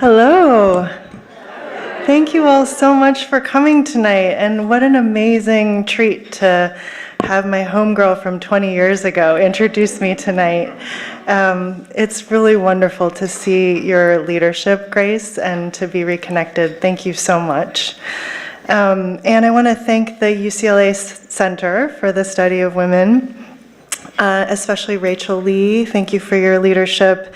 Hello. Thank you all so much for coming tonight, and what an amazing treat to have my homegirl from 20 years ago introduce me tonight. It's really wonderful to see your leadership, Grace, and to be reconnected. Thank you so much. And I want to thank the UCLA Center for the study of women, especially Rachel Lee. Thank you for your leadership.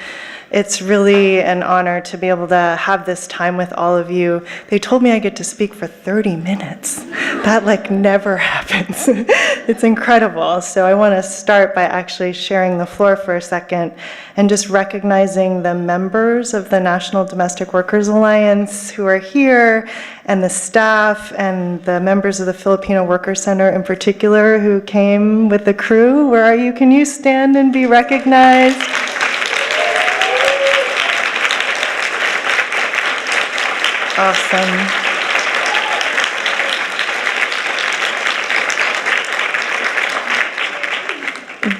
It's really an honor to be able to have this time with all of you. They told me I get to speak for 30 minutes. That never happens. It's incredible. So I want to start by actually sharing the floor for a second and just recognizing the members of the National Domestic Workers Alliance who are here, and the staff and the members of the Filipino Worker Center in particular who came with the crew. Where are you? Can you stand and be recognized? Awesome.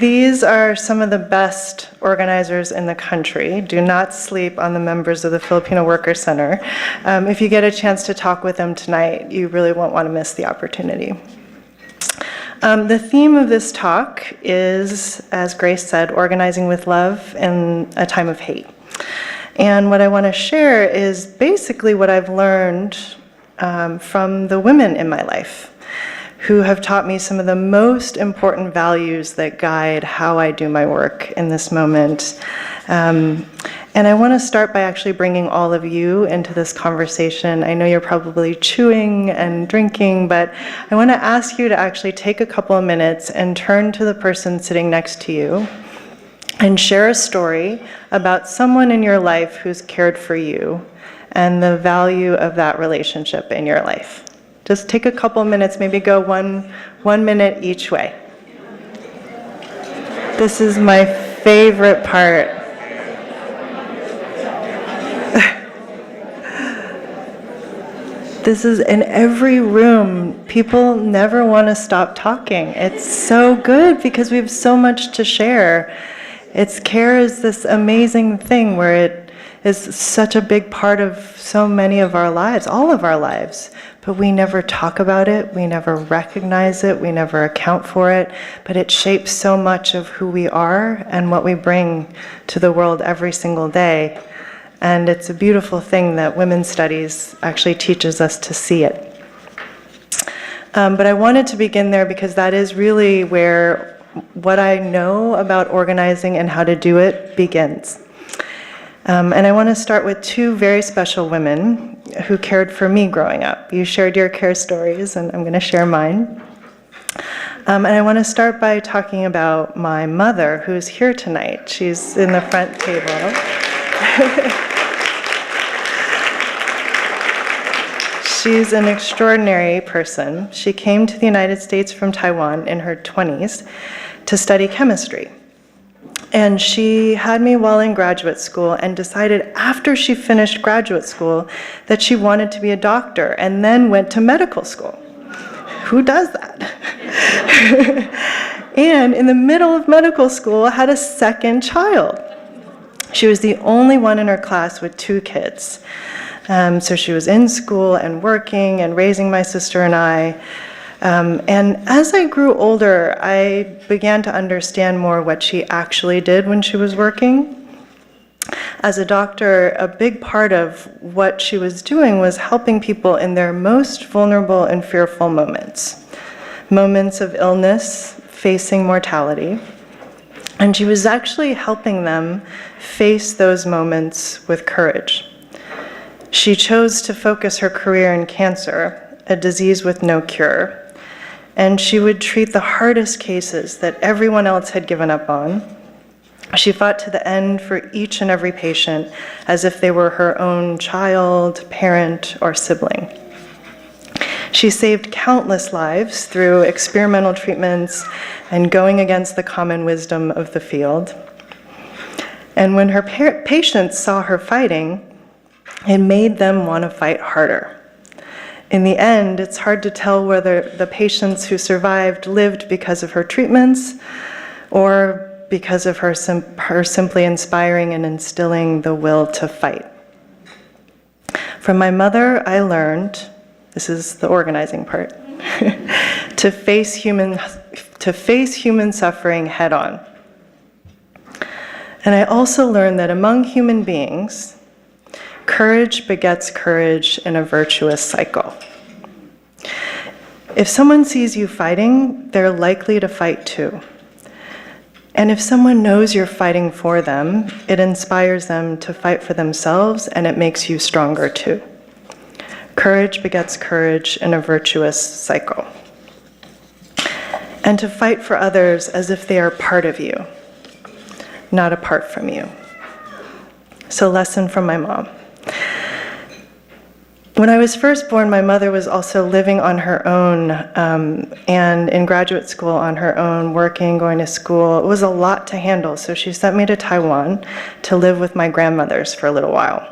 These are some of the best organizers in the country. Do not sleep on the members of the Filipino Worker Center. If you get a chance to talk with them tonight, you really won't want to miss the opportunity. The theme of this talk is, as Grace said, organizing with love in a time of hate. And what I want to share is basically what I've learned from the women in my life who have taught me some of the most important values that guide how I do my work in this moment. And I want to start by actually bringing all of you into this conversation. I know you're probably chewing and drinking, but I want to ask you to actually take a couple of minutes and turn to the person sitting next to you and share a story about someone in your life who's cared for you and the value of that relationship in your life. Just take a couple minutes, maybe go one minute each way. This is my favorite part. This is in every room. People never want to stop talking. It's so good because we have so much to share. Care is this amazing thing where it is such a big part of so many of our lives, all of our lives, but we never talk about it, we never recognize it, we never account for it, but it shapes so much of who we are and what we bring to the world every single day. And it's a beautiful thing that women's studies actually teaches us to see it. But I wanted to begin there because that is really where what I know about organizing and how to do it begins. And I want to start with two very special women who cared for me growing up. You shared your care stories, and I'm going to share mine. And I want to start by talking about my mother, who's here tonight. She's in the front table. She's an extraordinary person. She came to the United States from Taiwan in her 20s to study chemistry. And she had me while in graduate school and decided after she finished graduate school that she wanted to be a doctor and then went to medical school. Who does that? And in the middle of medical school had a second child. She was the only one in her class with 2 kids. So she was in school and working and raising my sister and I. And as I grew older, I began to understand more what she actually did when she was working. As a doctor, a big part of what she was doing was helping people in their most vulnerable and fearful moments. Moments of illness, facing mortality. And she was actually helping them face those moments with courage. She chose to focus her career in cancer, a disease with no cure, and she would treat the hardest cases that everyone else had given up on. She fought to the end for each and every patient as if they were her own child, parent, or sibling. She saved countless lives through experimental treatments and going against the common wisdom of the field. And when her patients saw her fighting, it made them want to fight harder. In the end, it's hard to tell whether the patients who survived lived because of her treatments or because of her simply inspiring and instilling the will to fight. From my mother, I learned, this is the organizing part, to face human suffering head on. And I also learned that among human beings, courage begets courage in a virtuous cycle. If someone sees you fighting, they're likely to fight too. And if someone knows you're fighting for them, it inspires them to fight for themselves, and it makes you stronger too. Courage begets courage in a virtuous cycle. And to fight for others as if they are part of you, not apart from you. So, lesson from my mom. When I was first born, my mother was also living on her own and in graduate school on her own, working, going to school. It was a lot to handle, so she sent me to Taiwan to live with my grandmothers for a little while.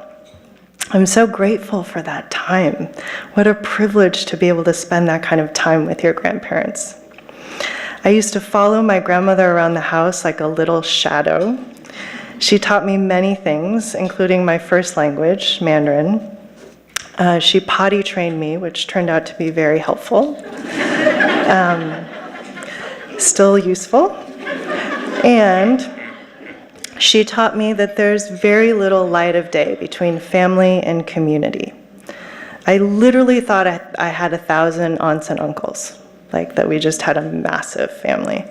I'm so grateful for that time. What a privilege to be able to spend that kind of time with your grandparents. I used to follow my grandmother around the house like a little shadow. She taught me many things, including my first language, Mandarin. She potty trained me, which turned out to be very helpful. Still useful. And she taught me that there's very little light of day between family and community. I literally thought I had 1,000 aunts and uncles, like that we just had a massive family.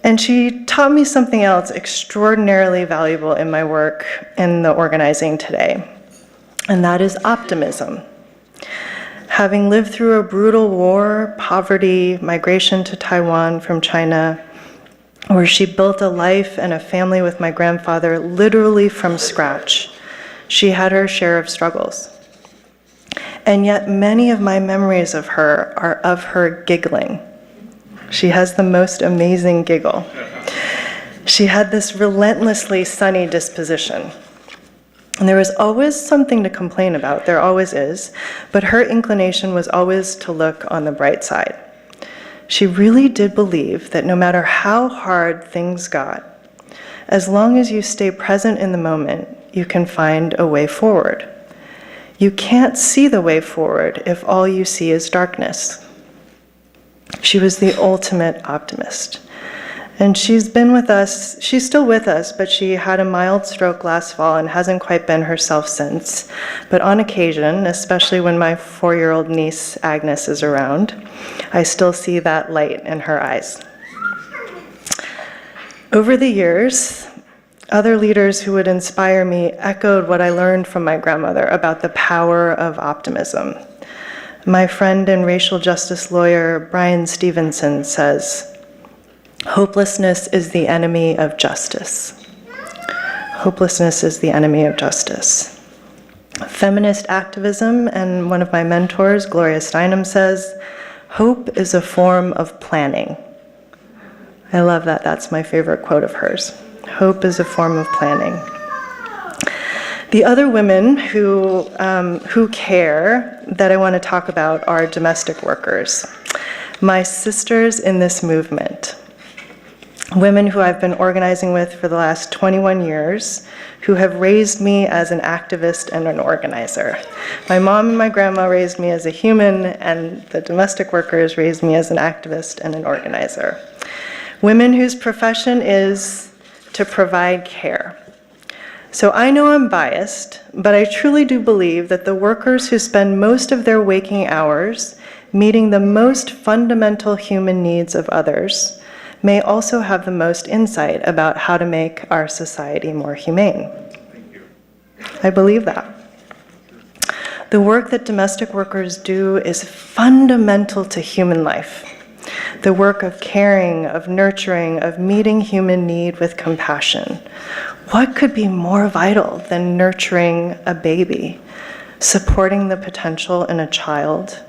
And she taught me something else extraordinarily valuable in my work in the organizing today. And that is optimism. Having lived through a brutal war, poverty, migration to Taiwan from China, where she built a life and a family with my grandfather literally from scratch, she had her share of struggles. And yet many of my memories of her are of her giggling. She has the most amazing giggle. She had this relentlessly sunny disposition. And there was always something to complain about, there always is, but her inclination was always to look on the bright side. She really did believe that no matter how hard things got, as long as you stay present in the moment, you can find a way forward. You can't see the way forward if all you see is darkness. She was the ultimate optimist. And she's been with us, she's still with us, but she had a mild stroke last fall and hasn't quite been herself since. But on occasion, especially when my 4-year-old niece Agnes is around, I still see that light in her eyes. Over the years, other leaders who would inspire me echoed what I learned from my grandmother about the power of optimism. My friend and racial justice lawyer Brian Stevenson says, "Hopelessness is the enemy of justice." Hopelessness is the enemy of justice. Feminist activism, and one of my mentors, Gloria Steinem, says, "Hope is a form of planning." I love that. That's my favorite quote of hers. Hope is a form of planning. The other women who care that I want to talk about are domestic workers, my sisters in this movement. Women who I've been organizing with for the last 21 years, who have raised me as an activist and an organizer. My mom and my grandma raised me as a human, and the domestic workers raised me as an activist and an organizer. Women whose profession is to provide care. So I know I'm biased, but I truly do believe that the workers who spend most of their waking hours meeting the most fundamental human needs of others may also have the most insight about how to make our society more humane. I believe that. The work that domestic workers do is fundamental to human life. The work of caring, of nurturing, of meeting human need with compassion. What could be more vital than nurturing a baby, supporting the potential in a child,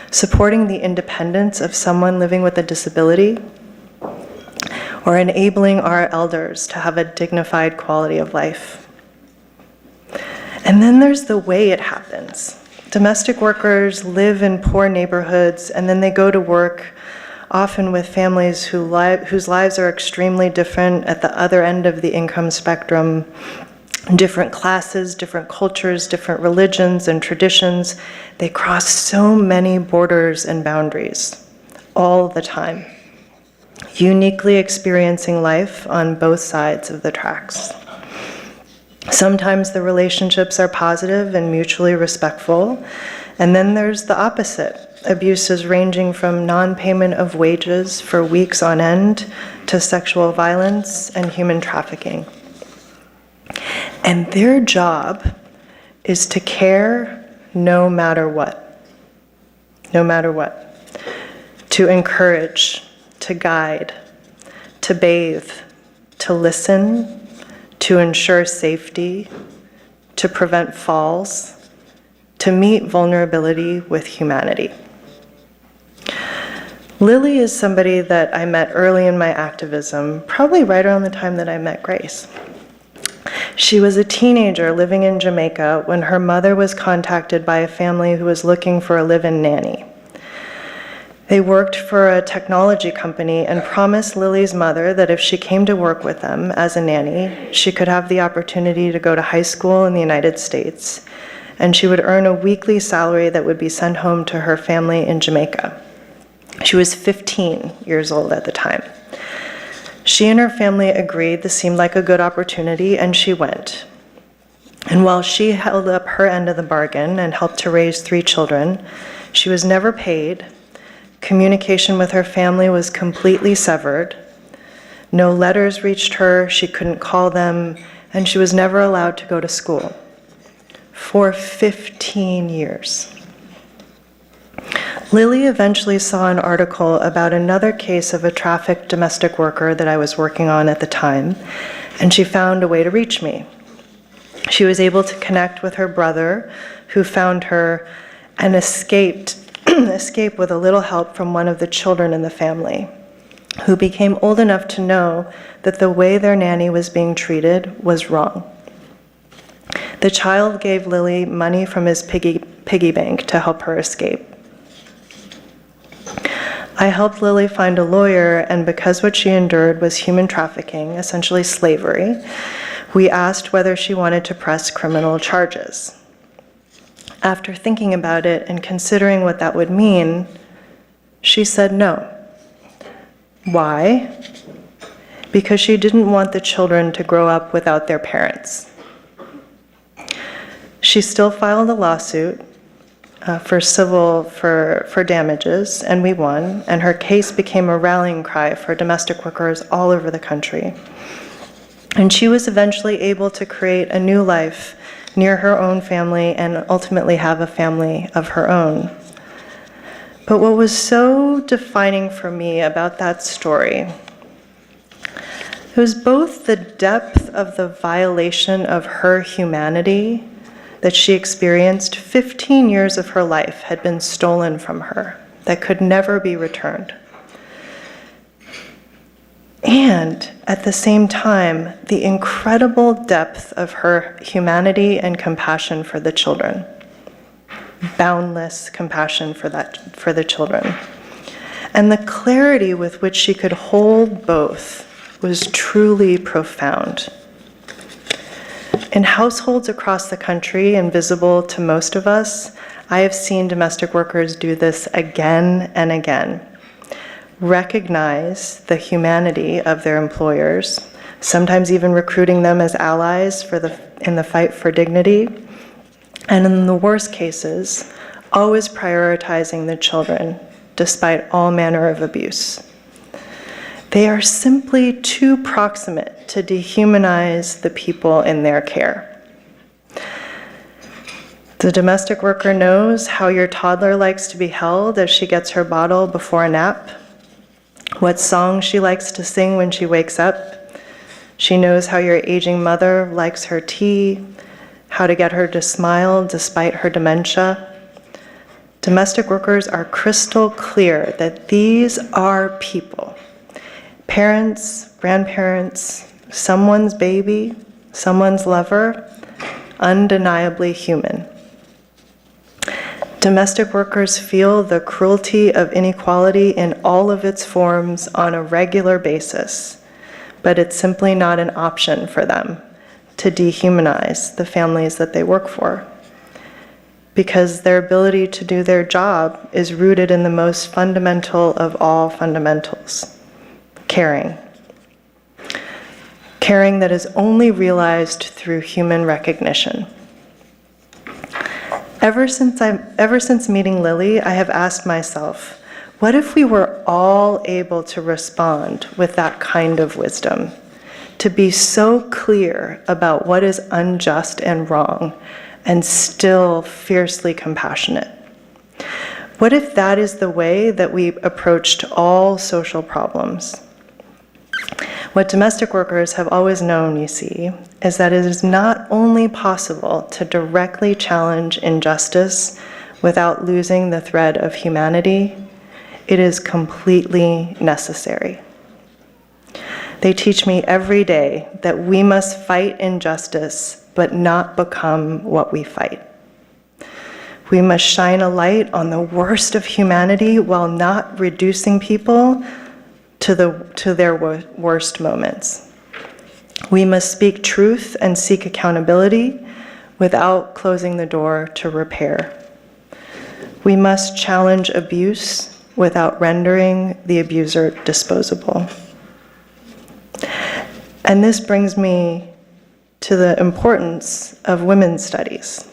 supporting the independence of someone living with a disability, or enabling our elders to have a dignified quality of life? And then there's the way it happens. Domestic workers live in poor neighborhoods, and then they go to work often with families whose lives are extremely different at the other end of the income spectrum. Different classes, different cultures, different religions and traditions, they cross so many borders and boundaries all the time, uniquely experiencing life on both sides of the tracks. Sometimes the relationships are positive and mutually respectful, and then there's the opposite, abuses ranging from non-payment of wages for weeks on end to sexual violence and human trafficking. And their job is to care no matter what. No matter what. To encourage, to guide, to bathe, to listen, to ensure safety, to prevent falls, to meet vulnerability with humanity. Lily is somebody that I met early in my activism, probably right around the time that I met Grace. She was a teenager living in Jamaica when her mother was contacted by a family who was looking for a live-in nanny. They worked for a technology company and promised Lily's mother that if she came to work with them as a nanny, she could have the opportunity to go to high school in the United States, and she would earn a weekly salary that would be sent home to her family in Jamaica. She was 15 years old at the time. She and her family agreed this seemed like a good opportunity, and she went. And while she held up her end of the bargain and helped to raise 3 children, she was never paid. Communication with her family was completely severed. No letters reached her, she couldn't call them, and she was never allowed to go to school. For 15 years. Lily eventually saw an article about another case of a trafficked domestic worker that I was working on at the time, and she found a way to reach me. She was able to connect with her brother, who found her and escape with a little help from one of the children in the family, who became old enough to know that the way their nanny was being treated was wrong. The child gave Lily money from his piggy bank to help her escape. I helped Lily find a lawyer, and because what she endured was human trafficking, essentially slavery, we asked whether she wanted to press criminal charges. After thinking about it and considering what that would mean, she said no. Why? Because she didn't want the children to grow up without their parents. She still filed a lawsuit for damages, and we won, and her case became a rallying cry for domestic workers all over the country. And she was eventually able to create a new life near her own family and ultimately have a family of her own. But what was so defining for me about that story, it was both the depth of the violation of her humanity that she experienced. 15 years of her life had been stolen from her that could never be returned. And at the same time, the incredible depth of her humanity and compassion for the children. Boundless compassion for the children. And the clarity with which she could hold both was truly profound. In households across the country, invisible to most of us, I have seen domestic workers do this again and again. Recognize the humanity of their employers, sometimes even recruiting them as allies in the fight for dignity, and in the worst cases, always prioritizing the children, despite all manner of abuse. They are simply too proximate to dehumanize the people in their care. The domestic worker knows how your toddler likes to be held as she gets her bottle before a nap, what song she likes to sing when she wakes up. She knows how your aging mother likes her tea, how to get her to smile despite her dementia. Domestic workers are crystal clear that these are people. Parents, grandparents, someone's baby, someone's lover, undeniably human. Domestic workers feel the cruelty of inequality in all of its forms on a regular basis, but it's simply not an option for them. to dehumanize the families that they work for, because their ability to do their job is rooted in the most fundamental of all fundamentals, caring. Caring that is only realized through human recognition. Ever since meeting Lily, I have asked myself, what if we were all able to respond with that kind of wisdom, to be so clear about what is unjust and wrong, and still fiercely compassionate? What if that is the way that we approached all social problems? What domestic workers have always known, you see, is that it is not only possible to directly challenge injustice without losing the thread of humanity, it is completely necessary. They teach me every day that we must fight injustice, but not become what we fight. We must shine a light on the worst of humanity while not reducing people to their worst moments. We must speak truth and seek accountability without closing the door to repair. We must challenge abuse without rendering the abuser disposable. And this brings me to the importance of women's studies.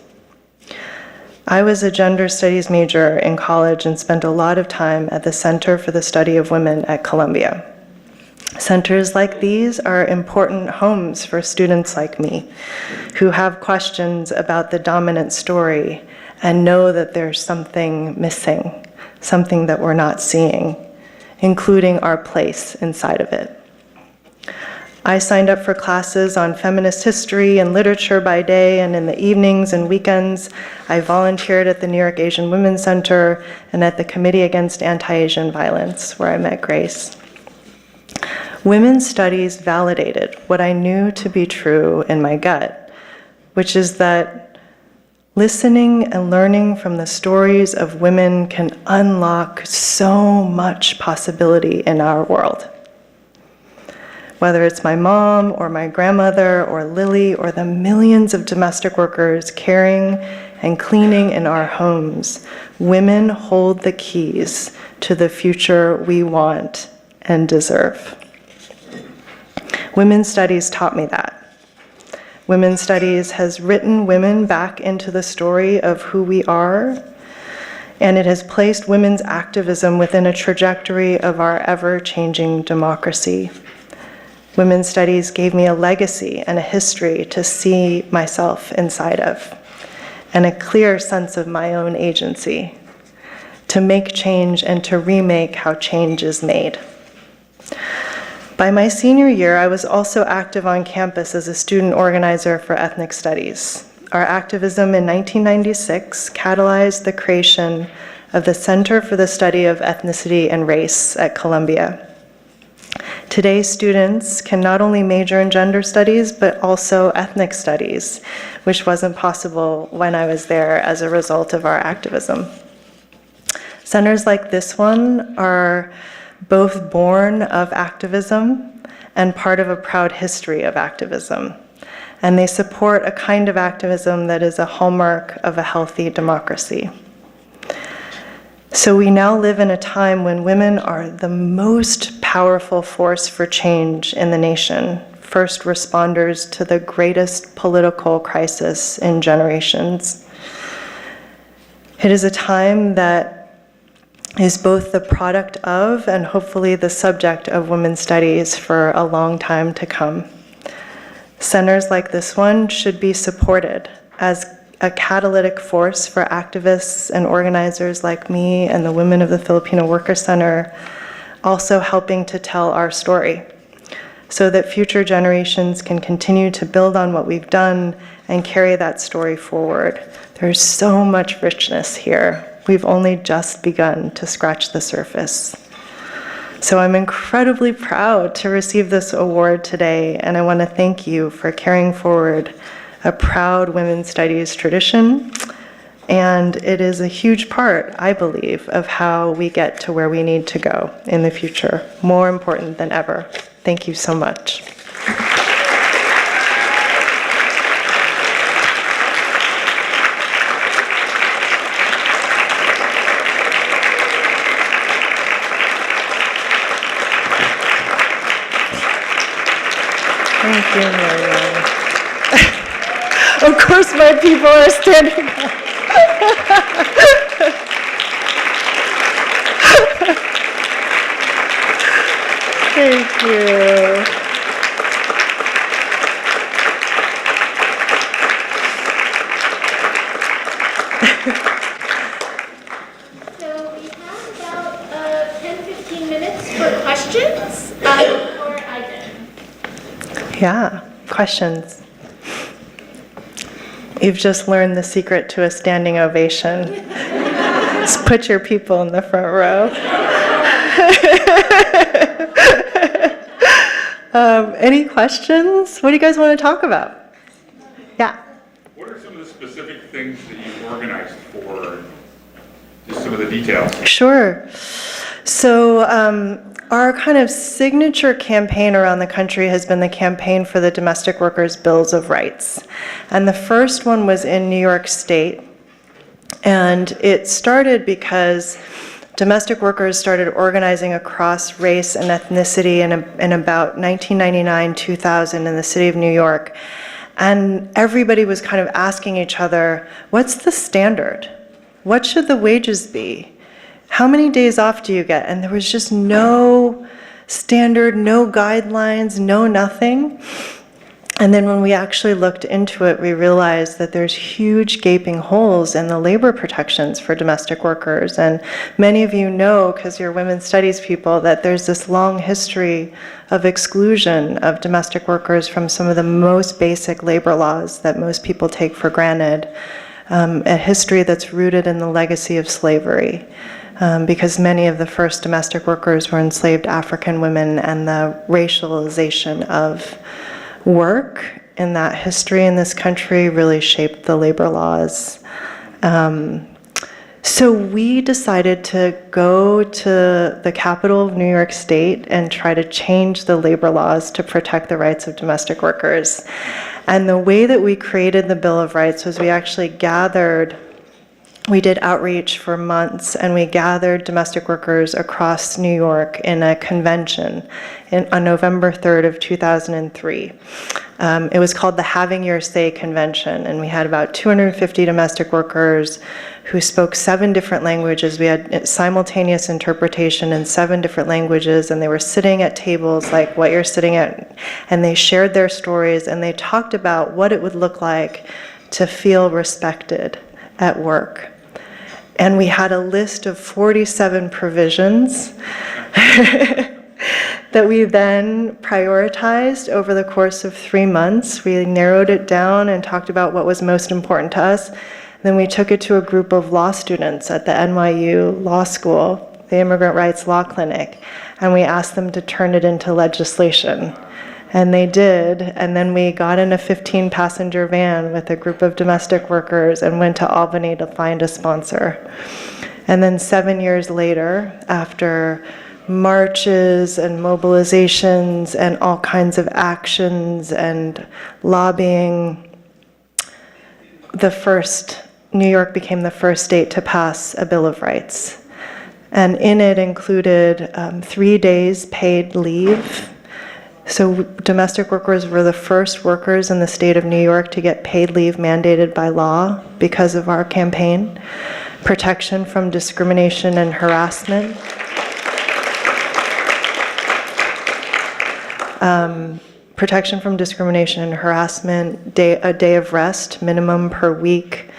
I was a gender studies major in college and spent a lot of time at the Center for the Study of Women at Columbia. Centers like these are important homes for students like me who have questions about the dominant story and know that there's something missing, something that we're not seeing, including our place inside of it. I signed up for classes on feminist history and literature by day, and in the evenings and weekends, I volunteered at the New York Asian Women's Center and at the Committee Against Anti-Asian Violence, where I met Grace. Women's studies validated what I knew to be true in my gut, which is that listening and learning from the stories of women can unlock so much possibility in our world. Whether it's my mom or my grandmother or Lily or the millions of domestic workers caring and cleaning in our homes, women hold the keys to the future we want and deserve. Women's studies taught me that. Women's studies has written women back into the story of who we are, and it has placed women's activism within a trajectory of our ever-changing democracy. Women's studies gave me a legacy and a history to see myself inside of, and a clear sense of my own agency, to make change and to remake how change is made. By my senior year, I was also active on campus as a student organizer for ethnic studies. Our activism in 1996 catalyzed the creation of the Center for the Study of Ethnicity and Race at Columbia. Today, students can not only major in gender studies, but also ethnic studies, which wasn't possible when I was there as a result of our activism. Centers like this one are both born of activism and part of a proud history of activism. And they support a kind of activism that is a hallmark of a healthy democracy. So we now live in a time when women are the most powerful force for change in the nation, first responders to the greatest political crisis in generations. It is a time that is both the product of and hopefully the subject of women's studies for a long time to come. Centers like this one should be supported as a catalytic force for activists and organizers like me and the women of the Filipino Worker Center, also helping to tell our story so that future generations can continue to build on what we've done and carry that story forward. There's so much richness here. We've only just begun to scratch the surface. So I'm incredibly proud to receive this award today, and I want to thank you for carrying forward a proud women's studies tradition. And it is a huge part, I believe, of how we get to where we need to go in the future, more important than ever. Thank you so much. Thank you, Miriam. Of course, my people are standing up. Thank you. So we have about 10-15 minutes for questions for Ai-jen. Yeah, questions. You've just learned the secret to a standing ovation. Just put your people in the front row. Any questions? What do you guys want to talk about? Yeah. What are some of the specific things that you organized for? Just some of the details. Sure. So our kind of signature campaign around the country has been the campaign for the Domestic Workers' Bills of Rights. And the first one was in New York State. And it started because domestic workers started organizing across race and ethnicity in about 1999, 2000 in the city of New York. And everybody was kind of asking each other, what's the standard? What should the wages be? How many days off do you get? And there was just no standard, no guidelines, no nothing. And then when we actually looked into it, we realized that there's huge gaping holes in the labor protections for domestic workers. And many of you know, because you're women's studies people, that there's this long history of exclusion of domestic workers from some of the most basic labor laws that most people take for granted. A history that's rooted in the legacy of slavery. Because many of the first domestic workers were enslaved African women, and the racialization of work in that history in this country really shaped the labor laws. So we decided to go to the capital of New York State and try to change the labor laws to protect the rights of domestic workers. And the way that we created the Bill of Rights was we did outreach for months, and we gathered domestic workers across New York in a convention on November 3rd of 2003. It was called the Having Your Say Convention, and we had about 250 domestic workers who spoke 7 different languages. We had simultaneous interpretation in 7 different languages, and they were sitting at tables like what you're sitting at, and they shared their stories, and they talked about what it would look like to feel respected at work. And we had a list of 47 provisions that we then prioritized over the course of 3 months. We narrowed it down and talked about what was most important to us. Then we took it to a group of law students at the NYU Law School, the Immigrant Rights Law Clinic, and we asked them to turn it into legislation. And they did, and then we got in a 15-passenger van with a group of domestic workers and went to Albany to find a sponsor. And then 7 years later, after marches and mobilizations and all kinds of actions and lobbying, New York became the first state to pass a Bill of Rights. And in it included 3 days paid leave. So domestic workers were the first workers in the state of New York to get paid leave mandated by law because of our campaign. Protection from discrimination and harassment. Protection from discrimination and harassment, a day of rest, minimum per week.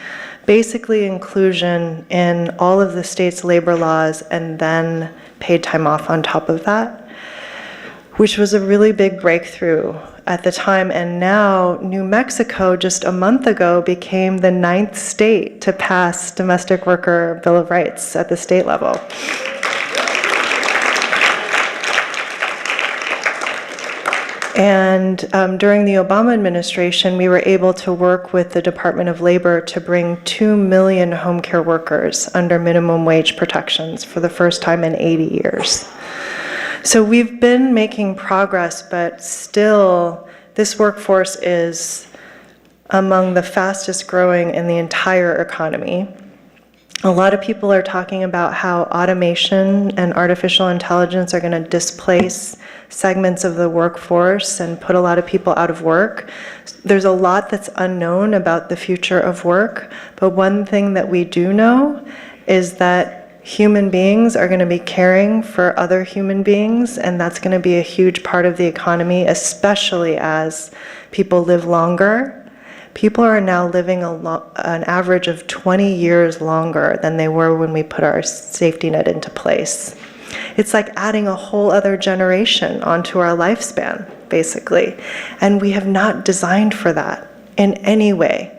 Basically inclusion in all of the state's labor laws, and then paid time off on top of that, which was a really big breakthrough at the time. And now New Mexico, just a month ago, became the 9th state to pass domestic worker Bill of Rights at the state level. And during the Obama administration, we were able to work with the Department of Labor to bring 2 million home care workers under minimum wage protections for the first time in 80 years. So we've been making progress, but still this workforce is among the fastest growing in the entire economy. A lot of people are talking about how automation and artificial intelligence are going to displace segments of the workforce and put a lot of people out of work. There's a lot that's unknown about the future of work, but one thing that we do know is that human beings are going to be caring for other human beings, and that's going to be a huge part of the economy, especially as people live longer. People are now living an average of 20 years longer than they were when we put our safety net into place. It's like adding a whole other generation onto our lifespan, basically. And we have not designed for that in any way.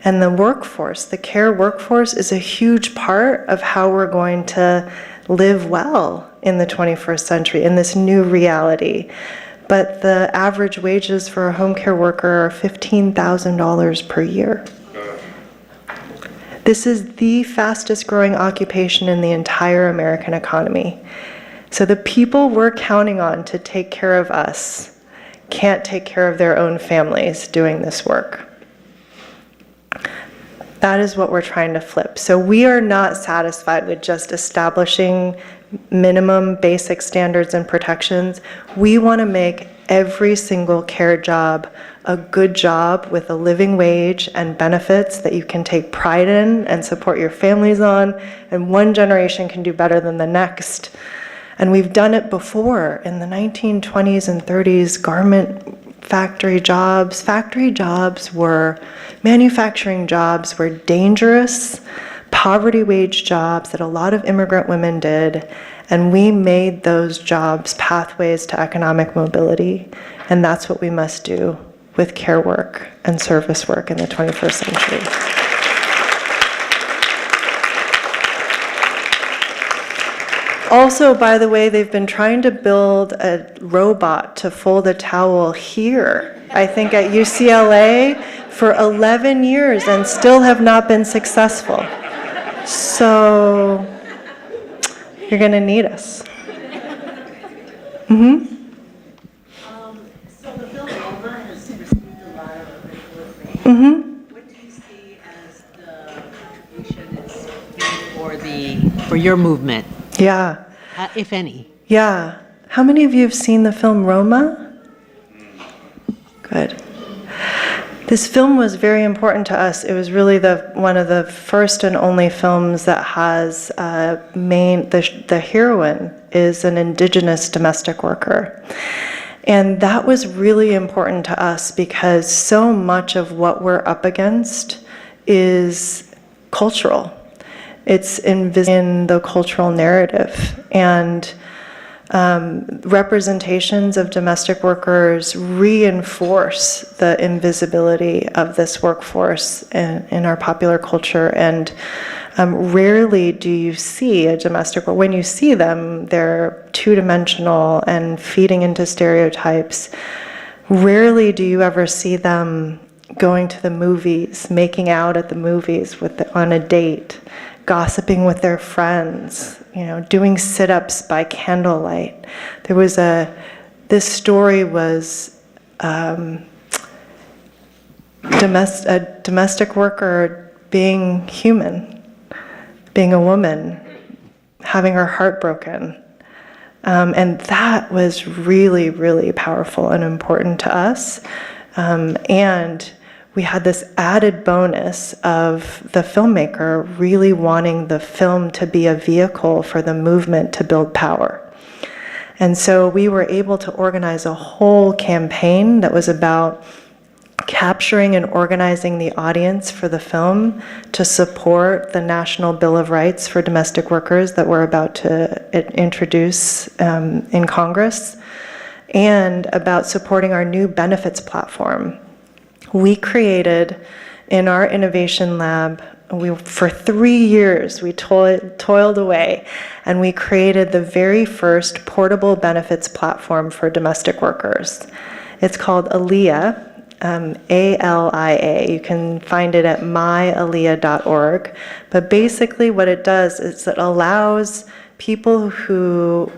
And the workforce, the care workforce, is a huge part of how we're going to live well in the 21st century, in this new reality. But the average wages for a home care worker are $15,000 per year. This is the fastest growing occupation in the entire American economy. So the people we're counting on to take care of us can't take care of their own families doing this work. That is what we're trying to flip. So we are not satisfied with just establishing minimum basic standards and protections. We want to make every single care job a good job with a living wage and benefits that you can take pride in and support your families on, and one generation can do better than the next. And we've done it before in the 1920s and 30s. Garment factory jobs were, manufacturing jobs were dangerous, poverty wage jobs that a lot of immigrant women did, and we made those jobs pathways to economic mobility, and that's what we must do with care work and service work in the 21st century. Also, by the way, they've been trying to build a robot to fold a towel here, I think at UCLA, for 11 years and still have not been successful. So you're going to need us. Mm-hmm. So the film Roma has received a lot of critical acclaim. Mm-hmm. What do you see as the contribution it's made for your movement, Yeah. if any? Yeah. How many of you have seen the film Roma? Good. This film was very important to us. It was really one of the first and only films that has the heroine is an indigenous domestic worker. And that was really important to us because so much of what we're up against is cultural. It's in the cultural narrative. And representations of domestic workers reinforce the invisibility of this workforce in our popular culture. And rarely do you see a domestic worker. When you see them, they're two-dimensional and feeding into stereotypes. Rarely do you ever see them going to the movies, making out at the movies on a date, gossiping with their friends, doing sit-ups by candlelight. There was this story was a domestic worker being human, being a woman, having her heart broken. And that was really, really powerful and important to us. And we had this added bonus of the filmmaker really wanting the film to be a vehicle for the movement to build power. And so we were able to organize a whole campaign that was about capturing and organizing the audience for the film to support the National Bill of Rights for domestic workers that we're about to introduce in Congress, and about supporting our new benefits platform. We created in our innovation lab, for 3 years, we toiled away, and we created the very first portable benefits platform for domestic workers. It's called ALIA, A-L-I-A. You can find it at myalia.org. But basically what it does is it allows people who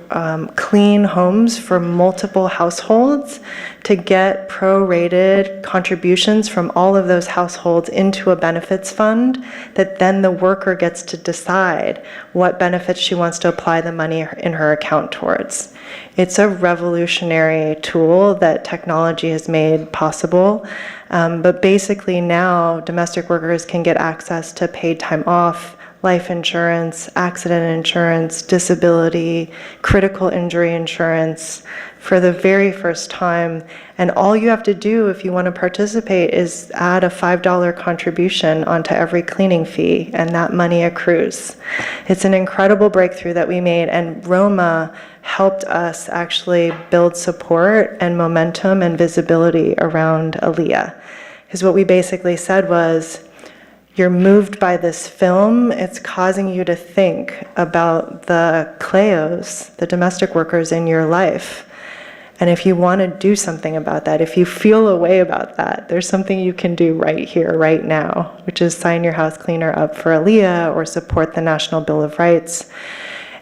clean homes for multiple households to get prorated contributions from all of those households into a benefits fund that then the worker gets to decide what benefits she wants to apply the money in her account towards. It's a revolutionary tool that technology has made possible. But basically now domestic workers can get access to paid time off, life insurance, accident insurance, disability, critical injury insurance for the very first time. And all you have to do if you want to participate is add a $5 contribution onto every cleaning fee, and that money accrues. It's an incredible breakthrough that we made, and Roma helped us actually build support and momentum and visibility around Aliyah. Because what we basically said was, you're moved by this film, it's causing you to think about the Cleos, the domestic workers in your life. And if you want to do something about that, if you feel a way about that, there's something you can do right here, right now, which is sign your house cleaner up for Aliyah or support the National Bill of Rights.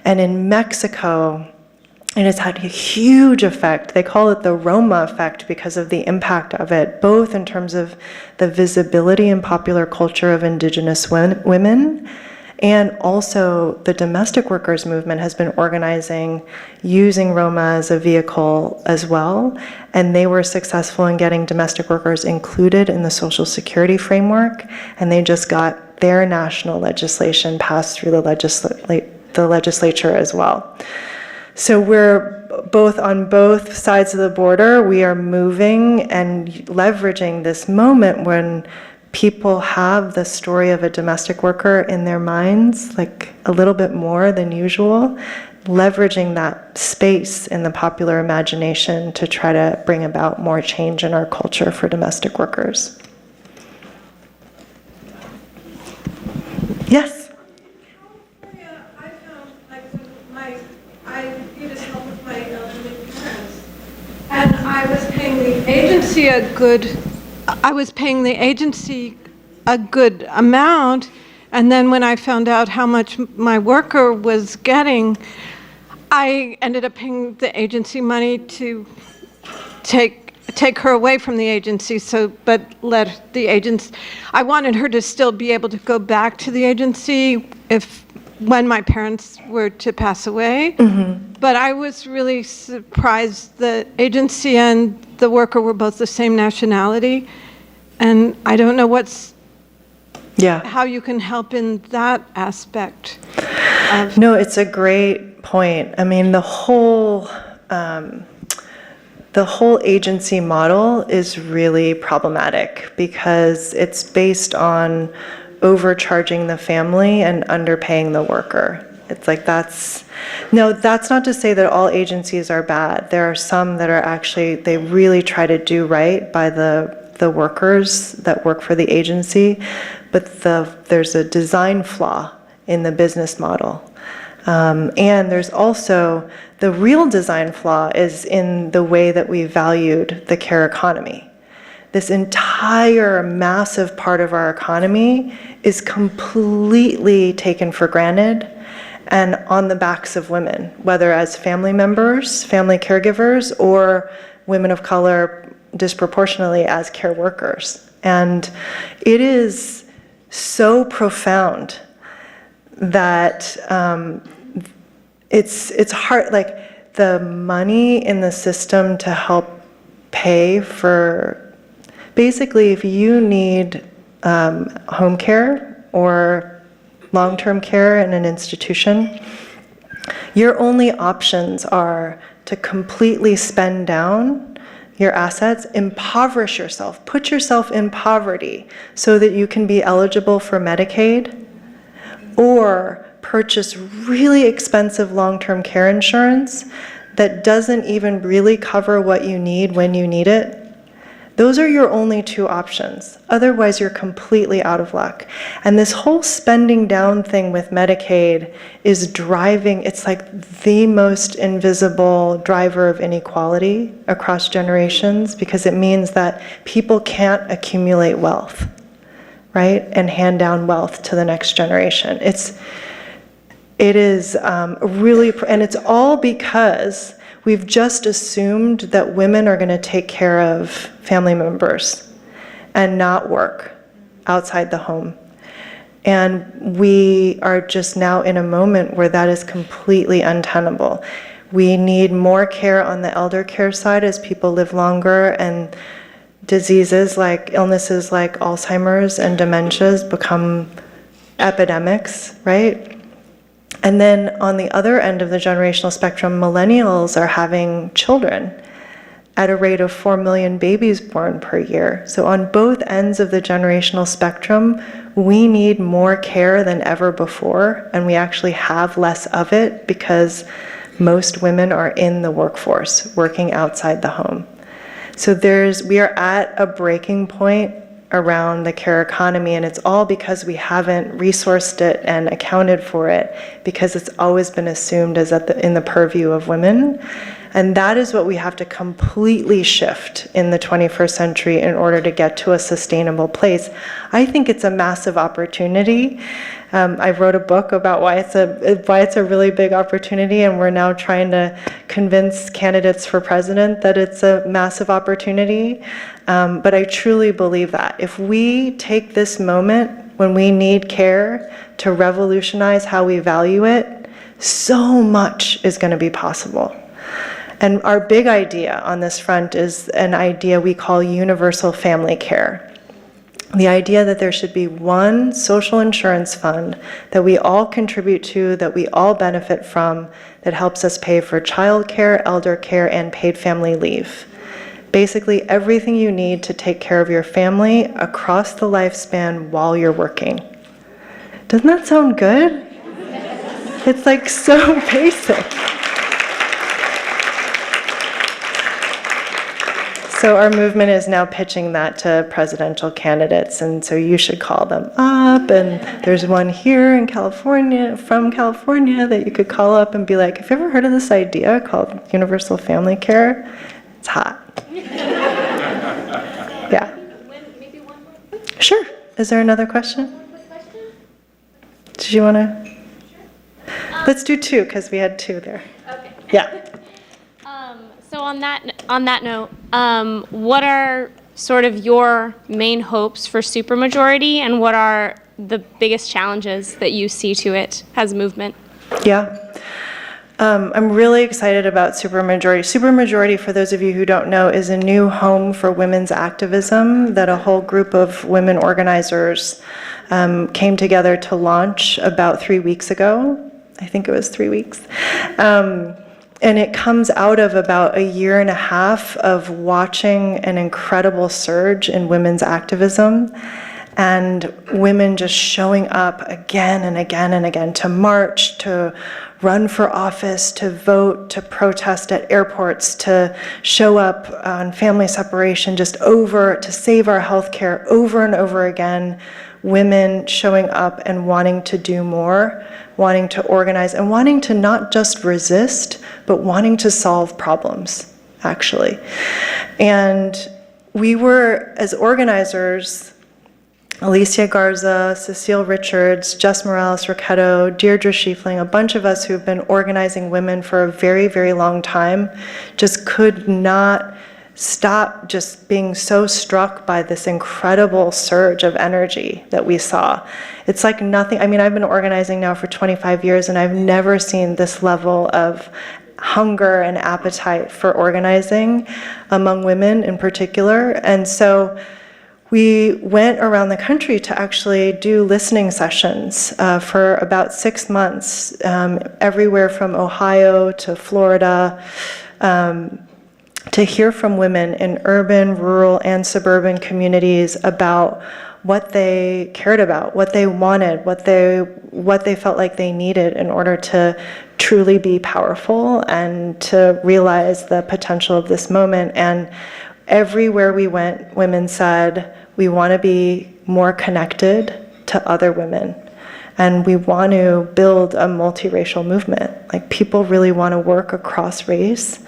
And in Mexico, it has had a huge effect. They call it the Roma effect because of the impact of it, both in terms of the visibility and popular culture of indigenous women, and also the domestic workers movement has been organizing using Roma as a vehicle as well. And they were successful in getting domestic workers included in the Social Security framework, and they just got their national legislation passed through the legislature as well. So we're both on both sides of the border. We are moving and leveraging this moment when people have the story of a domestic worker in their minds, like a little bit more than usual, leveraging that space in the popular imagination to try to bring about more change in our culture for domestic workers. Yes? And I was paying the agency a good amount, and then when I found out how much my worker was getting, I ended up paying the agency money to take her away from the agency, but let the agents, I wanted her to still be able to go back to the agency when my parents were to pass away. Mm-hmm. But I was really surprised the agency and the worker were both the same nationality. And I don't know how you can help in that aspect. No, it's a great point. I mean, the whole agency model is really problematic because it's based on overcharging the family and underpaying the worker. It's like that's not to say that all agencies are bad. There are some that are actually, they really try to do right by the workers that work for the agency, but there's a design flaw in the business model. And there's also, the real design flaw is in the way that we valued the care economy. This entire massive part of our economy is completely taken for granted and on the backs of women, whether as family members, family caregivers, or women of color disproportionately as care workers. And it is so profound that it's hard, like the money in the system to help pay for, basically if you need home care or long-term care in an institution, your only options are to completely spend down your assets, impoverish yourself, put yourself in poverty so that you can be eligible for Medicaid, or purchase really expensive long-term care insurance that doesn't even really cover what you need when you need it. Those are your only two options. Otherwise, you're completely out of luck. And this whole spending down thing with Medicaid is driving, it's like the most invisible driver of inequality across generations, because it means that people can't accumulate wealth, right? And hand down wealth to the next generation. It is really, and it's all because we've just assumed that women are going to take care of family members and not work outside the home. And we are just now in a moment where that is completely untenable. We need more care on the elder care side as people live longer and diseases like illnesses like Alzheimer's and dementias become epidemics, right? And then on the other end of the generational spectrum, millennials are having children at a rate of 4 million babies born per year. So on both ends of the generational spectrum, we need more care than ever before, and we actually have less of it because most women are in the workforce, working outside the home. So we are at a breaking point around the care economy, and it's all because we haven't resourced it and accounted for it, because it's always been assumed as in the purview of women. And that is what we have to completely shift in the 21st century in order to get to a sustainable place. I think it's a massive opportunity. I wrote a book about why it's a really big opportunity, and we're now trying to convince candidates for president that it's a massive opportunity. But I truly believe that if we take this moment when we need care to revolutionize how we value it, so much is going to be possible. And our big idea on this front is an idea we call universal family care. The idea that there should be one social insurance fund that we all contribute to, that we all benefit from, that helps us pay for childcare, elder care, and paid family leave. Basically, everything you need to take care of your family across the lifespan while you're working. Doesn't that sound good? It's like so basic. So our movement is now pitching that to presidential candidates, and so you should call them up, and there's one here in California, from California, that you could call up and be like, have you ever heard of this idea called universal family care? It's hot. Yeah. Maybe one more? Sure. Is there another question? One quick question? Did you want to? Let's do two, because we had two there. Okay. Yeah. So on that note, what are sort of your main hopes for Supermajority, and what are the biggest challenges that you see to it as a movement? Yeah. I'm really excited about Supermajority. Supermajority, for those of you who don't know, is a new home for women's activism that a whole group of women organizers came together to launch about 3 weeks ago. I think it was 3 weeks. And it comes out of about a year and a half of watching an incredible surge in women's activism, and women just showing up again and again and again to march, to run for office, to vote, to protest at airports, to show up on family separation, just to save our health care over and over again. Women showing up and wanting to do more, wanting to organize, and wanting to not just resist, but wanting to solve problems, actually. And we were, as organizers, Alicia Garza, Cecile Richards, Jess Morales-Roquetto, Deirdre Schiefling, a bunch of us who've been organizing women for a very, very long time, just could not stop just being so struck by this incredible surge of energy that we saw. It's like nothing. I mean, I've been organizing now for 25 years, and I've never seen this level of hunger and appetite for organizing among women in particular. And so we went around the country to actually do listening sessions for about 6 months, everywhere from Ohio to Florida, to hear from women in urban, rural, and suburban communities about what they cared about, what they wanted, what they felt like they needed in order to truly be powerful and to realize the potential of this moment. And everywhere we went, women said, we want to be more connected to other women. And we want to build a multiracial movement. Like, people really want to work across race,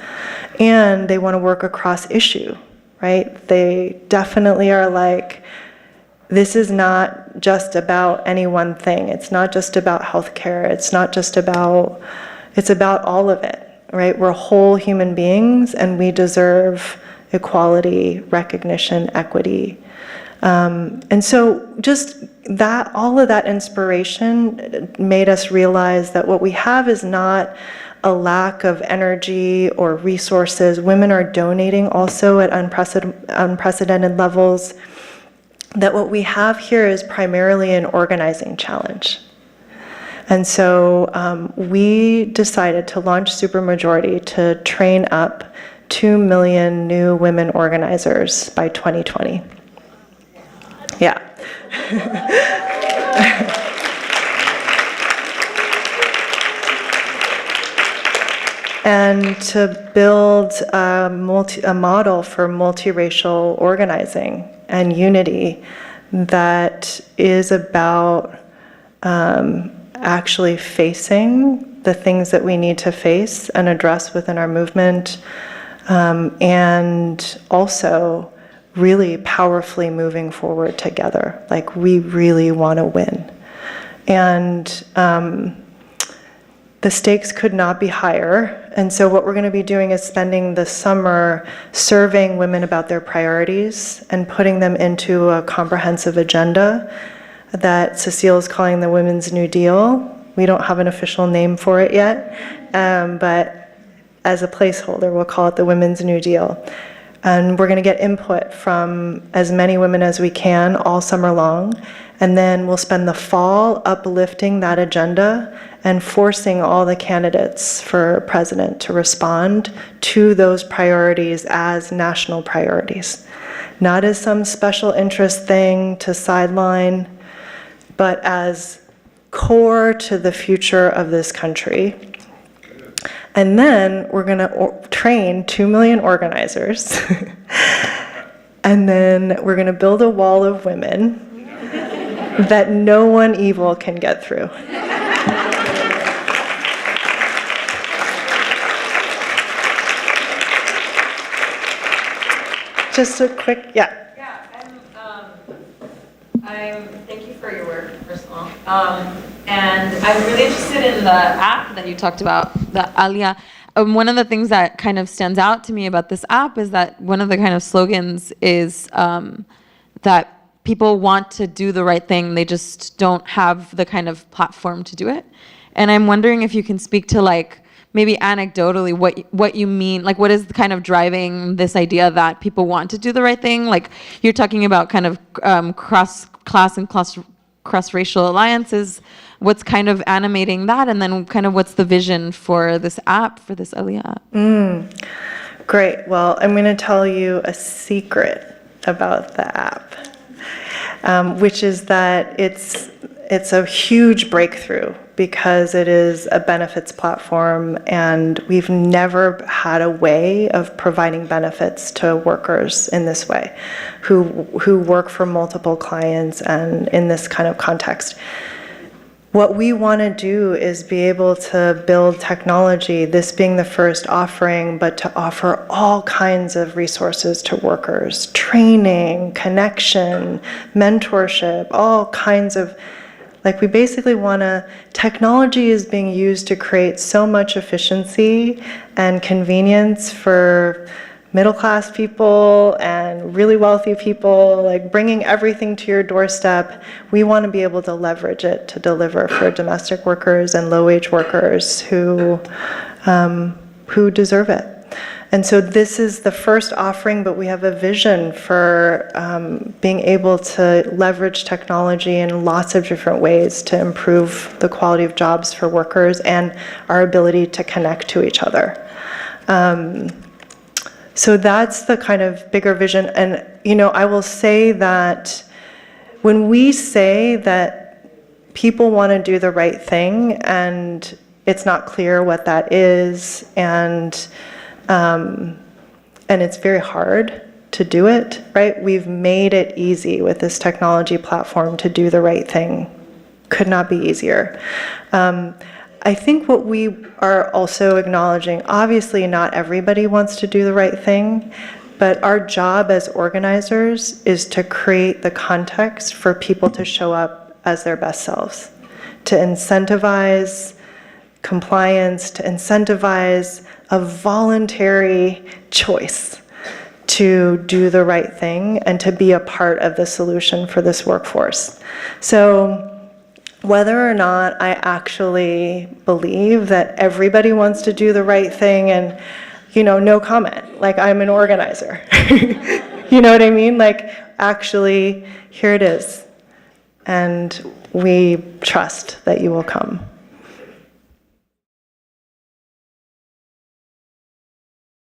and they want to work across issue, right? They definitely are like, this is not just about any one thing. It's not just about healthcare. It's not just about, it's about all of it, right? We're whole human beings and we deserve equality, recognition, equity. And so just that, all of that inspiration made us realize that what we have is not a lack of energy or resources. Women are donating also at unprecedented levels. That what we have here is primarily an organizing challenge. And so we decided to launch Supermajority to train up 2 million new women organizers by 2020. Yeah. And to build a model for multiracial organizing and unity that is about actually facing the things that we need to face and address within our movement, and also really powerfully moving forward together. Like, we really want to win. And the stakes could not be higher. And so what we're going to be doing is spending the summer surveying women about their priorities and putting them into a comprehensive agenda that Cecile is calling the Women's New Deal. We don't have an official name for it yet, but as a placeholder, we'll call it the Women's New Deal. And we're going to get input from as many women as we can all summer long. And then we'll spend the fall uplifting that agenda and forcing all the candidates for president to respond to those priorities as national priorities. Not as some special interest thing to sideline, but as core to the future of this country. And then we're going to train 2 million organizers. And then we're going to build a wall of women that no one evil can get through. Just a quick, yeah. Thank you for your work, first of all. And I'm really interested in the app that you talked about, the Alia. One of the things that kind of stands out to me about this app is that one of the kind of slogans is that people want to do the right thing, they just don't have the kind of platform to do it. And I'm wondering if you can speak to, like, maybe anecdotally what you mean, like what is kind of driving this idea that people want to do the right thing? Like, you're talking about kind of cross-class and cross-racial alliances. What's kind of animating that? And then kind of what's the vision for this app, for this Alia app? Great. Well, I'm going to tell you a secret about the app, which is that it's a huge breakthrough because it is a benefits platform, and we've never had a way of providing benefits to workers in this way who work for multiple clients and in this kind of context. What we want to do is be able to build technology, this being the first offering, but to offer all kinds of resources to workers, training, connection, mentorship, all kinds of, like, we basically want to, technology is being used to create so much efficiency and convenience for middle-class people and really wealthy people, like bringing everything to your doorstep. We want to be able to leverage it to deliver for domestic workers and low-wage workers who deserve it. And so this is the first offering, but we have a vision for being able to leverage technology in lots of different ways to improve the quality of jobs for workers and our ability to connect to each other. So that's the kind of bigger vision. And, you know, I will say that when we say that people want to do the right thing and it's not clear what that is, and it's very hard to do it, right? We've made it easy with this technology platform to do the right thing. Could not be easier. I think what we are also acknowledging, obviously not everybody wants to do the right thing, But our job as organizers is to create the context for people to show up as their best selves, to incentivize compliance, to incentivize a voluntary choice to do the right thing and to be a part of the solution for this workforce. So whether or not I actually believe that everybody wants to do the right thing and, no comment, like I'm an organizer. You know what I mean? Like, actually, here it is. And we trust that you will come.